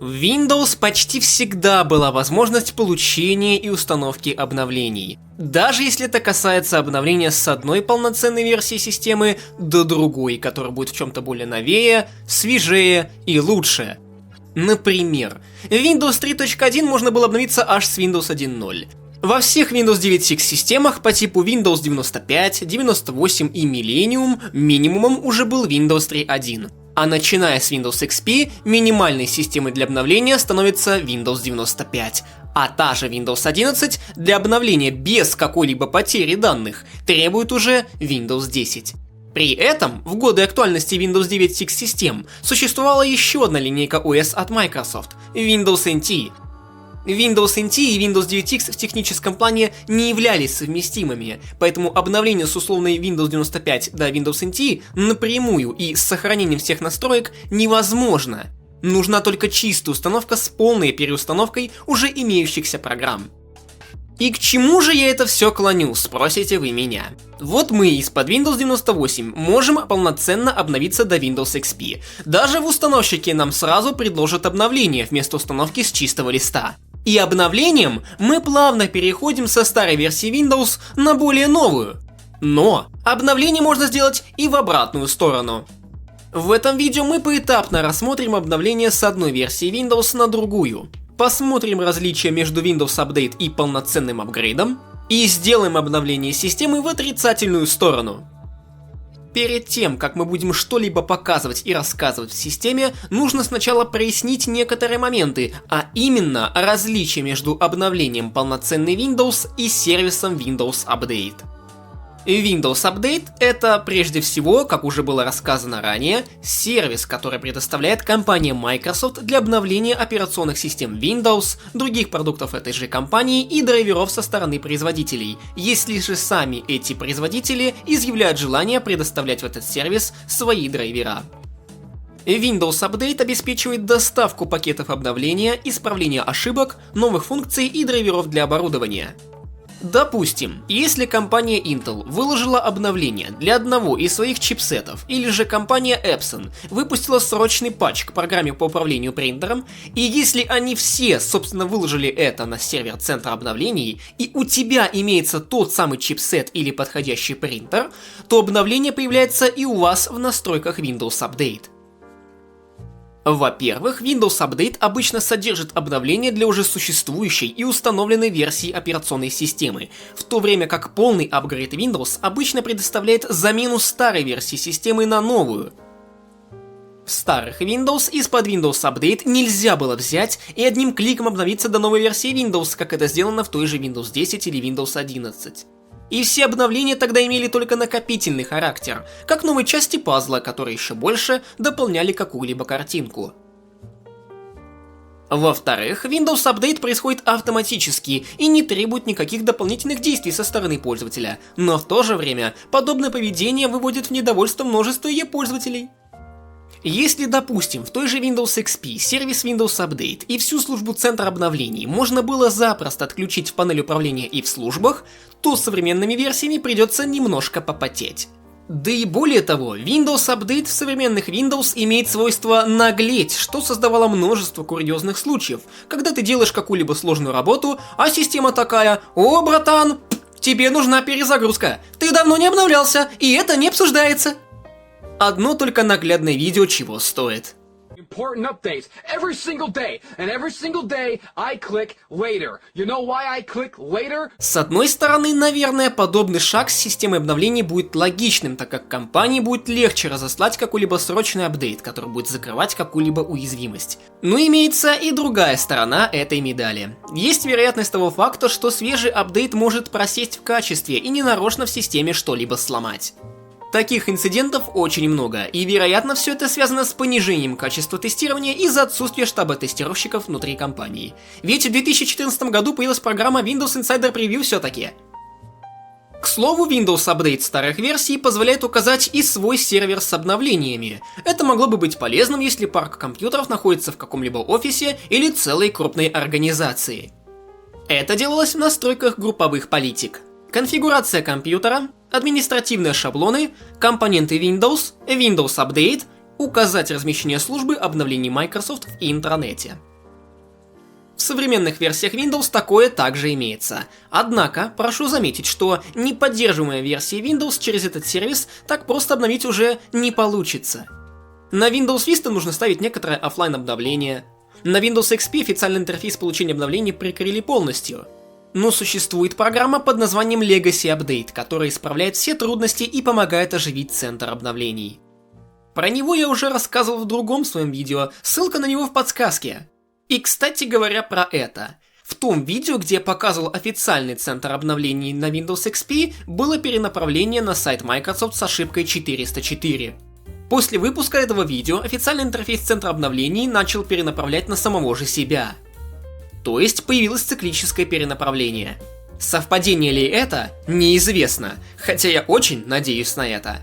В Windows почти всегда была возможность получения и установки обновлений, даже если это касается обновления с одной полноценной версии системы до другой, которая будет в чем-то более новее, свежее и лучше. Например, в Windows 3.1 можно было обновиться аж с Windows 1.0. Во всех Windows 9 X системах по типу Windows 95, 98 и Millennium минимумом уже был Windows 3.1. А начиная с Windows XP, минимальной системой для обновления становится Windows 95. А та же Windows 11 для обновления без какой-либо потери данных требует уже Windows 10. При этом, в годы актуальности Windows 9 X систем, существовала еще одна линейка OS от Microsoft – Windows NT. Windows NT и Windows 9 X в техническом плане не являлись совместимыми, поэтому обновление с условной Windows 95 до Windows NT напрямую и с сохранением всех настроек невозможно. Нужна только чистая установка с полной переустановкой уже имеющихся программ. И к чему же я это все клоню, спросите вы меня. Вот мы из-под Windows 98 можем полноценно обновиться до Windows XP. Даже в установщике нам сразу предложат обновление вместо установки с чистого листа. И обновлением мы плавно переходим со старой версии Windows на более новую. Но обновление можно сделать и в обратную сторону. В этом видео мы поэтапно рассмотрим обновление с одной версии Windows на другую. Посмотрим различия между Windows Update и полноценным апгрейдом. И сделаем обновление системы в отрицательную сторону. Перед тем, как мы будем что-либо показывать и рассказывать в системе, нужно сначала прояснить некоторые моменты, а именно различия между обновлением полноценный Windows и сервисом Windows Update. Windows Update — это прежде всего, как уже было рассказано ранее, сервис, который предоставляет компания Microsoft для обновления операционных систем Windows, других продуктов этой же компании и драйверов со стороны производителей, если же сами эти производители изъявляют желание предоставлять в этот сервис свои драйвера. Windows Update обеспечивает доставку пакетов обновления, исправления ошибок, новых функций и драйверов для оборудования. Допустим, если компания Intel выложила обновление для одного из своих чипсетов, или же компания Epson выпустила срочный патч к программе по управлению принтером, и если они все, собственно, выложили это на сервер центра обновлений, и у тебя имеется тот самый чипсет или подходящий принтер, то обновление появляется и у вас в настройках Windows Update. Во-первых, Windows Update обычно содержит обновления для уже существующей и установленной версии операционной системы, в то время как полный апгрейд Windows обычно предоставляет замену старой версии системы на новую. В старых Windows из-под Windows Update нельзя было взять и одним кликом обновиться до новой версии Windows, как это сделано в той же Windows 10 или Windows 11. И все обновления тогда имели только накопительный характер, как новые части пазла, которые еще больше дополняли какую-либо картинку. Во-вторых, Windows Update происходит автоматически и не требует никаких дополнительных действий со стороны пользователя, но в то же время подобное поведение выводит в недовольство множество ее пользователей. Если, допустим, в той же Windows XP сервис Windows Update и всю службу центра обновлений можно было запросто отключить в панель управления и в службах, то с современными версиями придется немножко попотеть. Да и более того, Windows Update в современных Windows имеет свойство наглеть, что создавало множество курьезных случаев, когда ты делаешь какую-либо сложную работу, а система такая: «О, братан, тебе нужна перезагрузка, ты давно не обновлялся, и это не обсуждается». Одно только наглядное видео чего стоит. Important updates every single day, and every single day I click later. You know why I click later? С одной стороны, наверное, подобный шаг с системой обновлений будет логичным, так как компании будет легче разослать какой-либо срочный апдейт, который будет закрывать какую-либо уязвимость. Но имеется и другая сторона этой медали. Есть вероятность того факта, что свежий апдейт может просесть в качестве и ненарочно в системе что-либо сломать. Таких инцидентов очень много, и вероятно все это связано с понижением качества тестирования из-за отсутствия штаба тестировщиков внутри компании. Ведь в 2014 году появилась программа Windows Insider Preview все-таки. К слову, Windows Update старых версий позволяет указать и свой сервер с обновлениями. Это могло бы быть полезным, если парк компьютеров находится в каком-либо офисе или целой крупной организации. Это делалось в настройках групповых политик. Конфигурация компьютера, административные шаблоны, компоненты Windows, Windows Update, указать размещение службы обновлений Microsoft в интранете. В современных версиях Windows такое также имеется. Однако, прошу заметить, что неподдерживаемые версии Windows через этот сервис так просто обновить уже не получится. На Windows Vista нужно ставить некоторое офлайн обновление. На Windows XP официальный интерфейс получения обновлений прикрыли полностью. Но существует программа под названием Legacy Update, которая исправляет все трудности и помогает оживить центр обновлений. Про него я уже рассказывал в другом своем видео, ссылка на него в подсказке. И кстати говоря про это. В том видео, где я показывал официальный центр обновлений на Windows XP, было перенаправление на сайт Microsoft с ошибкой 404. После выпуска этого видео официальный интерфейс центра обновлений начал перенаправлять на самого же себя. То есть появилось циклическое перенаправление. Совпадение ли это, неизвестно, хотя я очень надеюсь на это.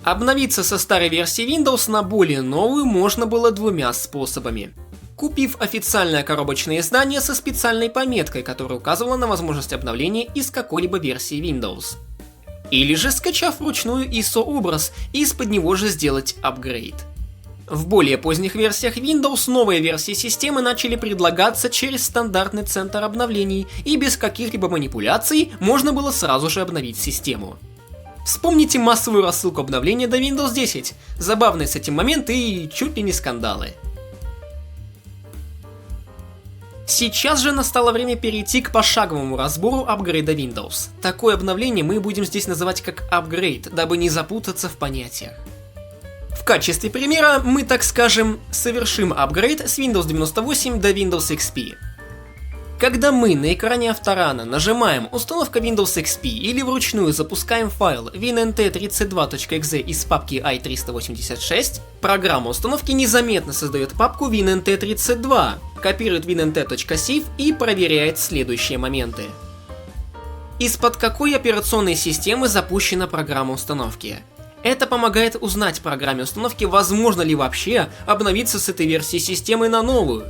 Обновиться со старой версии Windows на более новую можно было двумя способами. Купив официальное коробочное издание со специальной пометкой, которая указывала на возможность обновления из какой-либо версии Windows. Или же скачав вручную ISO-образ и из-под него же сделать апгрейд. В более поздних версиях Windows новые версии системы начали предлагаться через стандартный центр обновлений, и без каких-либо манипуляций можно было сразу же обновить систему. Вспомните массовую рассылку обновления до Windows 10, забавные с этим моменты и чуть ли не скандалы. Сейчас же настало время перейти к пошаговому разбору апгрейда Windows. Такое обновление мы будем здесь называть как апгрейд, дабы не запутаться в понятиях. В качестве примера мы, так скажем, совершим апгрейд с Windows 98 до Windows XP. Когда мы на экране авторана нажимаем «Установка Windows XP» или вручную запускаем файл winnt32.exe из папки i386, программа установки незаметно создает папку winnt32, копирует winnt.save и проверяет следующие моменты. Из-под какой операционной системы запущена программа установки? Это помогает узнать программе установки, возможно ли вообще обновиться с этой версии системы на новую.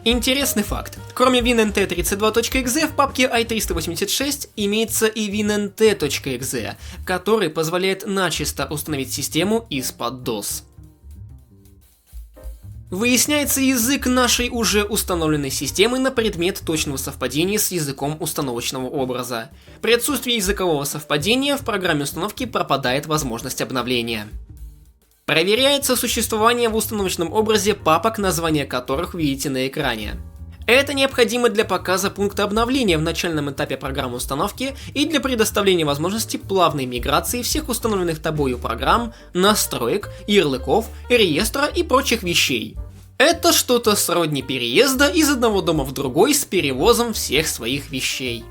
Интересный факт. Кроме winnt32.exe в папке i386 имеется и winnt.exe, который позволяет начисто установить систему из-под DOS. Выясняется язык нашей уже установленной системы на предмет точного совпадения с языком установочного образа. При отсутствии языкового совпадения в программе установки пропадает возможность обновления. Проверяется существование в установочном образе папок, названия которых видите на экране. Это необходимо для показа пункта обновления в начальном этапе программы установки и для предоставления возможности плавной миграции всех установленных тобою программ, настроек, ярлыков, реестра и прочих вещей. Это что-то сродни переезда из одного дома в другой с перевозом всех своих вещей.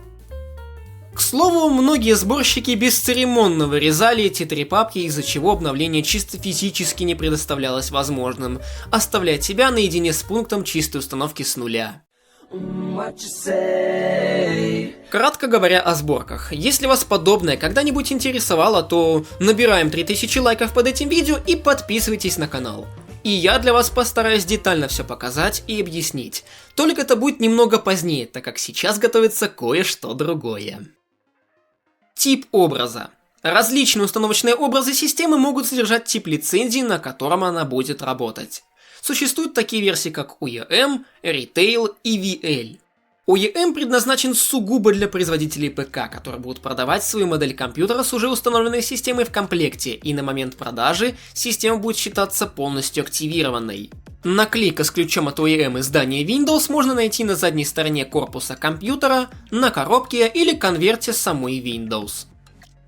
К слову, многие сборщики бесцеремонно вырезали эти три папки, из-за чего обновление чисто физически не предоставлялось возможным, оставляя тебя наедине с пунктом чистой установки с нуля. Кратко говоря о сборках. Если вас подобное когда-нибудь интересовало, то набираем 3000 лайков под этим видео и подписывайтесь на канал. И я для вас постараюсь детально все показать и объяснить. Только это будет немного позднее, так как сейчас готовится кое-что другое. Тип образа. Различные установочные образы системы могут содержать тип лицензии, на котором она будет работать. Существуют такие версии, как OEM, Retail и VL. OEM предназначен сугубо для производителей ПК, которые будут продавать свою модель компьютера с уже установленной системой в комплекте, и на момент продажи система будет считаться полностью активированной. Наклейка с ключом от OEM издания Windows можно найти на задней стороне корпуса компьютера, на коробке или конверте самой Windows.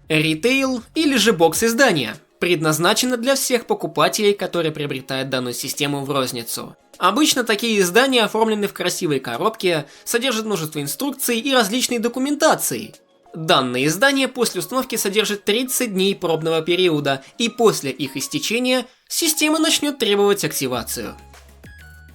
Retail или же бокс издания предназначена для всех покупателей, которые приобретают данную систему в розницу. Обычно такие издания оформлены в красивой коробке, содержат множество инструкций и различной документации. Данные издания после установки содержат 30 дней пробного периода, и после их истечения система начнет требовать активацию.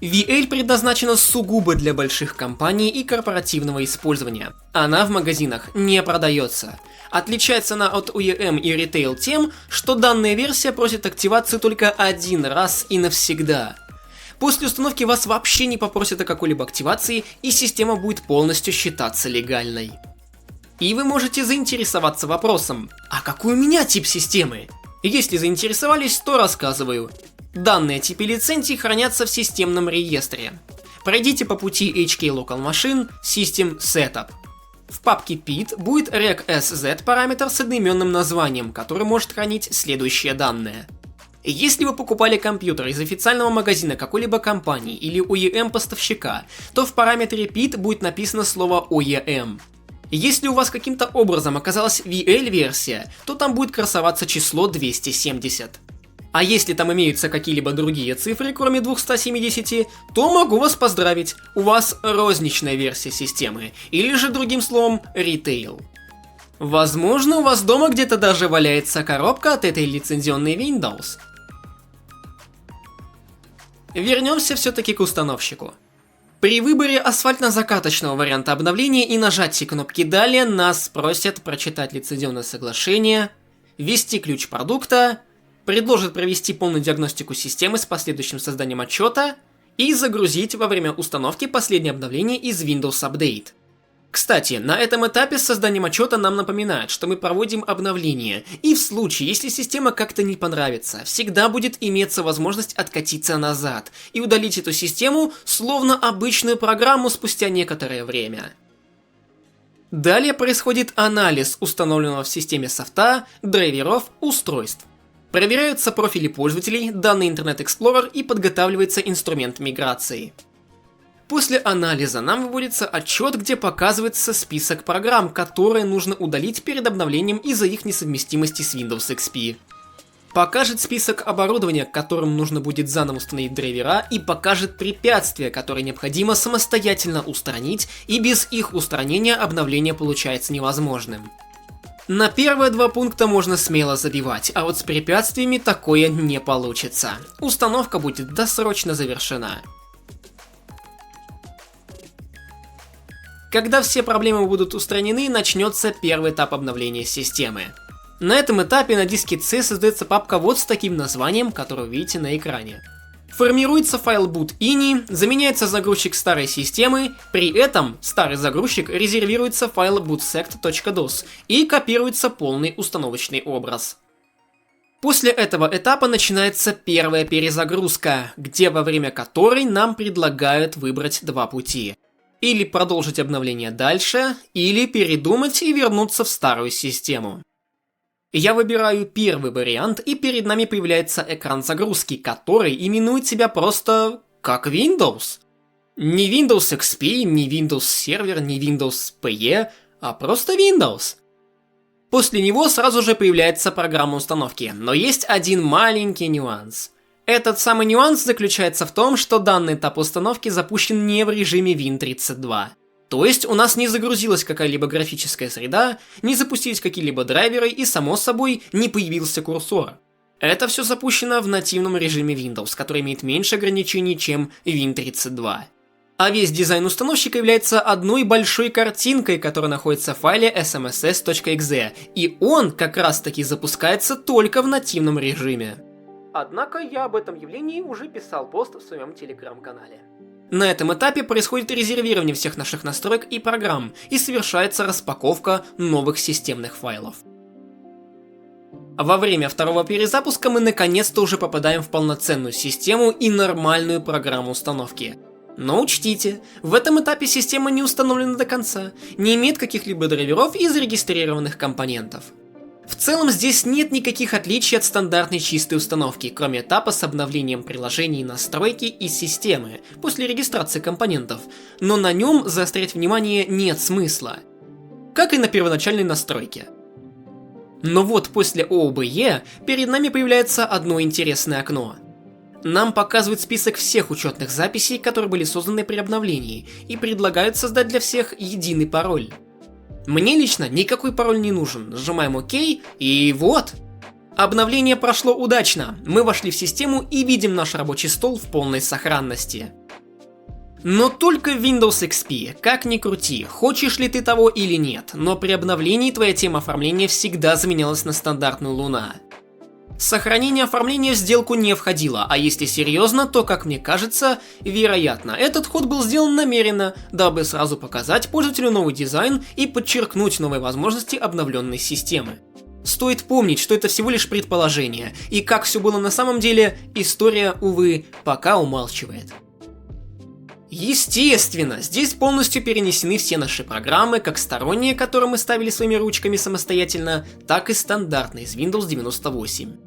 VL предназначена сугубо для больших компаний и корпоративного использования. Она в магазинах не продается. Отличается она от OEM и Retail тем, что данная версия просит активацию только один раз и навсегда. После установки вас вообще не попросят о какой-либо активации, и система будет полностью считаться легальной. И вы можете заинтересоваться вопросом: а какой у меня тип системы? Если заинтересовались, то рассказываю. Данные типы лицензий хранятся в системном реестре. Пройдите по пути HK Local Machine System Setup. В папке PID будет regSZ параметр с одноименным названием, который может хранить следующие данные. Если вы покупали компьютер из официального магазина какой-либо компании или OEM-поставщика, то в параметре PID будет написано слово OEM. Если у вас каким-то образом оказалась VL-версия, то там будет красоваться число 270. А если там имеются какие-либо другие цифры, кроме 270, то могу вас поздравить, у вас розничная версия системы, или же другим словом Retail. Возможно, у вас дома где-то даже валяется коробка от этой лицензионной Windows. Вернемся все-таки к установщику. При выборе асфальтно-закаточного варианта обновления и нажатии кнопки «Далее» нас просят прочитать лицензионное соглашение, ввести ключ продукта, предложит провести полную диагностику системы с последующим созданием отчета и загрузить во время установки последнее обновление из Windows Update. Кстати, на этом этапе с созданием отчета нам напоминают, что мы проводим обновление, и в случае, если система как-то не понравится, всегда будет иметься возможность откатиться назад и удалить эту систему, словно обычную программу спустя некоторое время. Далее происходит анализ установленного в системе софта, драйверов, устройств. Проверяются профили пользователей, данный Internet Explorer и подготавливается инструмент миграции. После анализа нам выводится отчет, где показывается список программ, которые нужно удалить перед обновлением из-за их несовместимости с Windows XP. Покажет список оборудования, которым нужно будет заново установить драйвера, и покажет препятствия, которые необходимо самостоятельно устранить, и без их устранения обновление получается невозможным. На первые два пункта можно смело забивать, а вот с препятствиями такое не получится. Установка будет досрочно завершена. Когда все проблемы будут устранены, начнется первый этап обновления системы. На этом этапе на диске C создается папка вот с таким названием, которую видите на экране. Формируется файл boot.ini, заменяется загрузчик старой системы, при этом старый загрузчик резервируется файл bootsect.dos и копируется полный установочный образ. После этого этапа начинается первая перезагрузка, где во время которой нам предлагают выбрать два пути. Или продолжить обновление дальше, или передумать и вернуться в старую систему. Я выбираю первый вариант, и перед нами появляется экран загрузки, который именует себя просто как Windows. Не Windows XP, не Windows Server, не Windows PE, а просто Windows. После него сразу же появляется программа установки, но есть один маленький нюанс. Этот самый нюанс заключается в том, что данный этап установки запущен не в режиме Win32. То есть у нас не загрузилась какая-либо графическая среда, не запустились какие-либо драйверы и, само собой, не появился курсор. Это все запущено в нативном режиме Windows, который имеет меньше ограничений, чем Win32. А весь дизайн установщика является одной большой картинкой, которая находится в файле smss.exe, и он как раз таки запускается только в нативном режиме. Однако я об этом явлении уже писал пост в своем телеграм-канале. На этом этапе происходит резервирование всех наших настроек и программ, и совершается распаковка новых системных файлов. Во время второго перезапуска мы наконец-то уже попадаем в полноценную систему и нормальную программу установки. Но учтите, в этом этапе система не установлена до конца, не имеет каких-либо драйверов и зарегистрированных компонентов. В целом здесь нет никаких отличий от стандартной чистой установки, кроме этапа с обновлением приложений настройки и системы после регистрации компонентов, но на нем заострять внимание нет смысла, как и на первоначальной настройке. Но вот после OBE перед нами появляется одно интересное окно. Нам показывают список всех учетных записей, которые были созданы при обновлении, и предлагают создать для всех единый пароль. Мне лично никакой пароль не нужен, нажимаем ОК, и вот. Обновление прошло удачно, мы вошли в систему и видим наш рабочий стол в полной сохранности. Но только в Windows XP, как ни крути, хочешь ли ты того или нет, но при обновлении твоя тема оформления всегда заменялась на стандартную Луна. Сохранение оформления в сделку не входило, а если серьезно, то, как мне кажется, вероятно, этот ход был сделан намеренно, дабы сразу показать пользователю новый дизайн и подчеркнуть новые возможности обновленной системы. Стоит помнить, что это всего лишь предположение, и как все было на самом деле, история, увы, пока умалчивает. Естественно, здесь полностью перенесены все наши программы, как сторонние, которые мы ставили своими ручками самостоятельно, так и стандартные из Windows 98.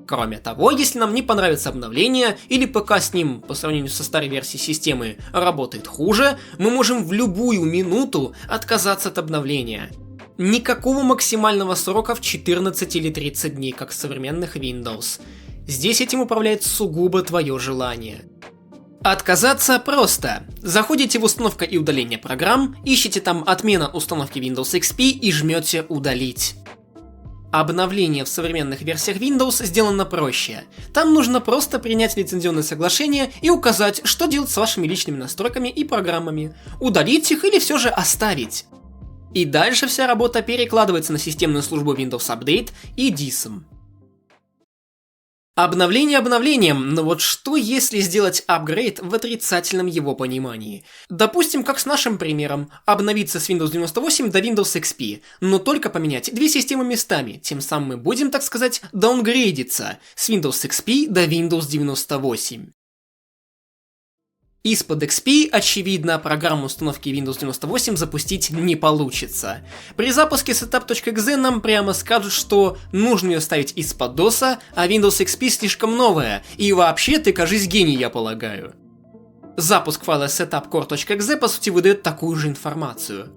Кроме того, если нам не понравится обновление, или ПК с ним, по сравнению со старой версией системы, работает хуже, мы можем в любую минуту отказаться от обновления. Никакого максимального срока в 14 или 30 дней, как в современных Windows. Здесь этим управляет сугубо твое желание. Отказаться просто. Заходите в установка и удаление программ, ищите там отмена установки Windows XP и жмете удалить. Обновление в современных версиях Windows сделано проще. Там нужно просто принять лицензионное соглашение и указать, что делать с вашими личными настройками и программами. Удалить их или все же оставить. И дальше вся работа перекладывается на системную службу Windows Update и DISM. Обновление обновлением, но вот что если сделать апгрейд в отрицательном его понимании? Допустим, как с нашим примером, обновиться с Windows 98 до Windows XP, но только поменять две системы местами, тем самым мы будем, так сказать, даунгрейдиться с Windows XP до Windows 98. Из-под XP, очевидно, программу установки Windows 98 запустить не получится. При запуске setup.exe нам прямо скажут, что нужно ее ставить из-под DOS, а Windows XP слишком новая, и вообще ты, кажись, гений, я полагаю. Запуск файла setup.core.exe по сути выдает такую же информацию.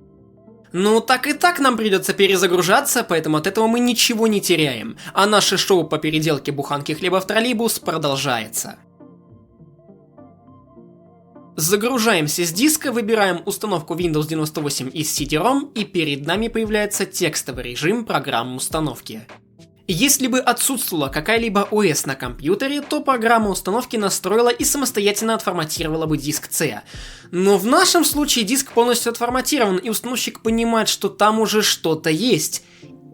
Ну так и так нам придется перезагружаться, поэтому от этого мы ничего не теряем, а наше шоу по переделке буханки хлеба в троллейбус продолжается. Загружаемся с диска, выбираем установку Windows 98 из CD-ROM, и перед нами появляется текстовый режим программы установки. Если бы отсутствовала какая-либо ОС на компьютере, то программа установки настроила и самостоятельно отформатировала бы диск C. Но в нашем случае диск полностью отформатирован, и установщик понимает, что там уже что-то есть.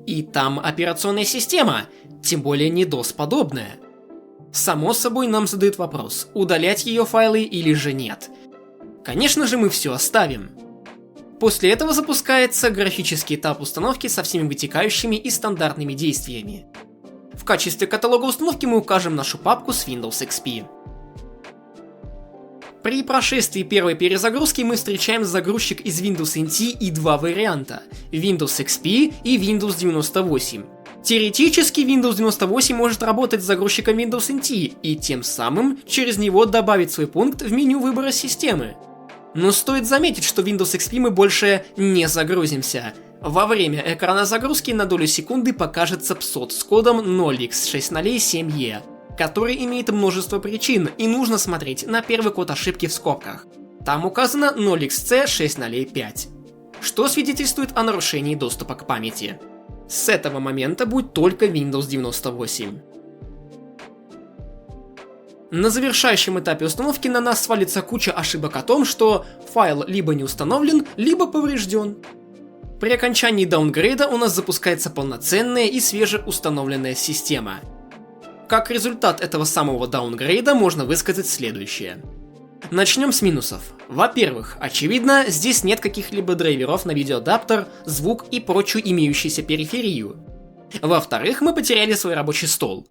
И там операционная система, тем более не DOS-подобная. Само собой нам задают вопрос, удалять ее файлы или же нет. Конечно же мы все оставим. После этого запускается графический этап установки со всеми вытекающими и стандартными действиями. В качестве каталога установки мы укажем нашу папку с Windows XP. При прошествии первой перезагрузки мы встречаем загрузчик из Windows NT и два варианта – Windows XP и Windows 98. Теоретически Windows 98 может работать с загрузчиком Windows NT и тем самым через него добавить свой пункт в меню выбора системы. Но стоит заметить, что Windows XP мы больше не загрузимся. Во время экрана загрузки на долю секунды покажется PSOD с кодом 0x607E, который имеет множество причин, и нужно смотреть на первый код ошибки в скобках. Там указано 0xC605, что свидетельствует о нарушении доступа к памяти. С этого момента будет только Windows 98. На завершающем этапе установки на нас свалится куча ошибок о том, что файл либо не установлен, либо поврежден. При окончании даунгрейда у нас запускается полноценная и свежеустановленная система. Как результат этого самого даунгрейда можно высказать следующее. Начнем с минусов. Во-первых, очевидно, здесь нет каких-либо драйверов на видеоадаптер, звук и прочую имеющуюся периферию. Во-вторых, мы потеряли свой рабочий стол.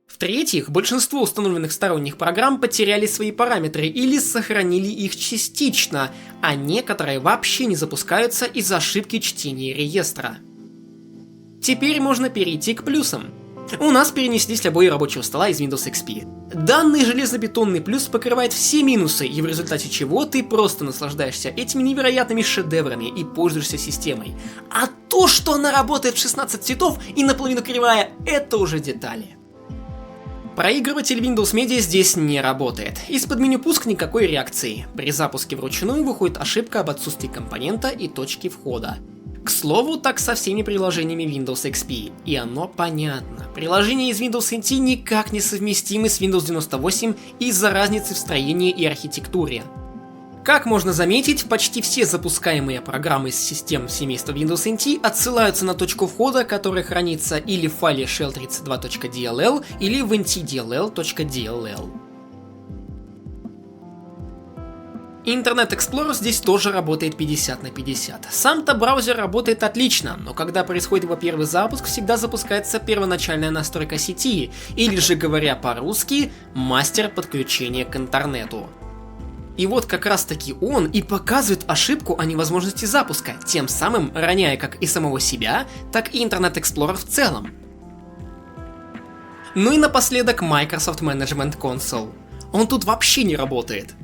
В-третьих, большинство установленных сторонних программ потеряли свои параметры или сохранили их частично, а некоторые вообще не запускаются из-за ошибки чтения реестра. Теперь можно перейти к плюсам. У нас перенеслись обои рабочего стола из Windows XP. Данный железобетонный плюс покрывает все минусы, и в результате чего ты просто наслаждаешься этими невероятными шедеврами и пользуешься системой. А то, что она работает в 16 цветов и наполовину кривая, это уже детали. Проигрыватель Windows Media здесь не работает. Из-под меню пуск никакой реакции. При запуске вручную выходит ошибка об отсутствии компонента и точки входа. К слову, так со всеми приложениями Windows XP, и оно понятно. Приложения из Windows NT никак не совместимы с Windows 98 из-за разницы в строении и архитектуре. Как можно заметить, почти все запускаемые программы из систем семейства Windows NT отсылаются на точку входа, которая хранится или в файле shell32.dll, или в ntdll.dll. Internet Explorer здесь тоже работает 50 на 50. Сам-то браузер работает отлично, но когда происходит его первый запуск, всегда запускается первоначальная настройка сети, или же, говоря по-русски, мастер подключения к интернету. И вот как раз таки он и показывает ошибку о невозможности запуска, тем самым роняя как и самого себя, так и Internet Explorer в целом. Ну и напоследок Microsoft Management Console. Он тут вообще не работает.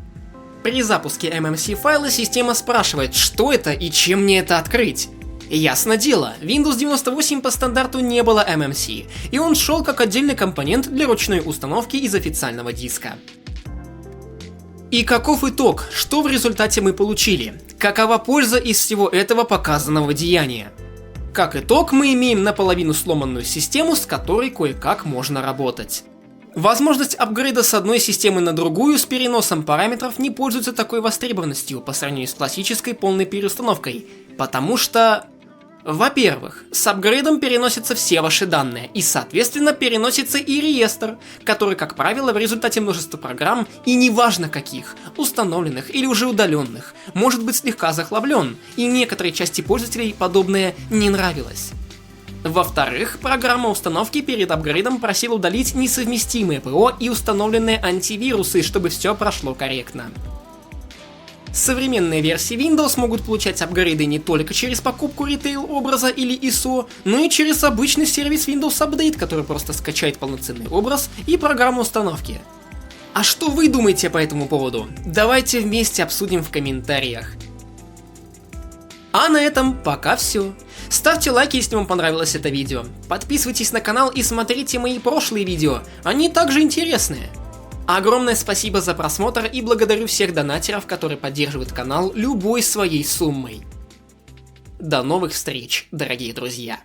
При запуске MMC файла система спрашивает, что это и чем мне это открыть. Ясно дело, Windows 98 по стандарту не было MMC, и он шел как отдельный компонент для ручной установки из официального диска. И каков итог? Что в результате мы получили? Какова польза из всего этого показанного деяния? Как итог, мы имеем наполовину сломанную систему, с которой кое-как можно работать. Возможность апгрейда с одной системы на другую с переносом параметров не пользуется такой востребованностью по сравнению с классической полной переустановкой, потому что... Во-первых, с апгрейдом переносятся все ваши данные, и соответственно переносится и реестр, который, как правило, в результате множества программ, и неважно каких, установленных или уже удаленных, может быть слегка захлаблен, и некоторой части пользователей подобное не нравилось. Во-вторых, программа установки перед апгрейдом просила удалить несовместимые ПО и установленные антивирусы, чтобы все прошло корректно. Современные версии Windows могут получать апгрейды не только через покупку ритейл-образа или ISO, но и через обычный сервис Windows Update, который просто скачает полноценный образ и программу установки. А что вы думаете по этому поводу? Давайте вместе обсудим в комментариях. А на этом пока все. Ставьте лайки, если вам понравилось это видео. Подписывайтесь на канал и смотрите мои прошлые видео, они также интересные. Огромное спасибо за просмотр и благодарю всех донатеров, которые поддерживают канал любой своей суммой. До новых встреч, дорогие друзья!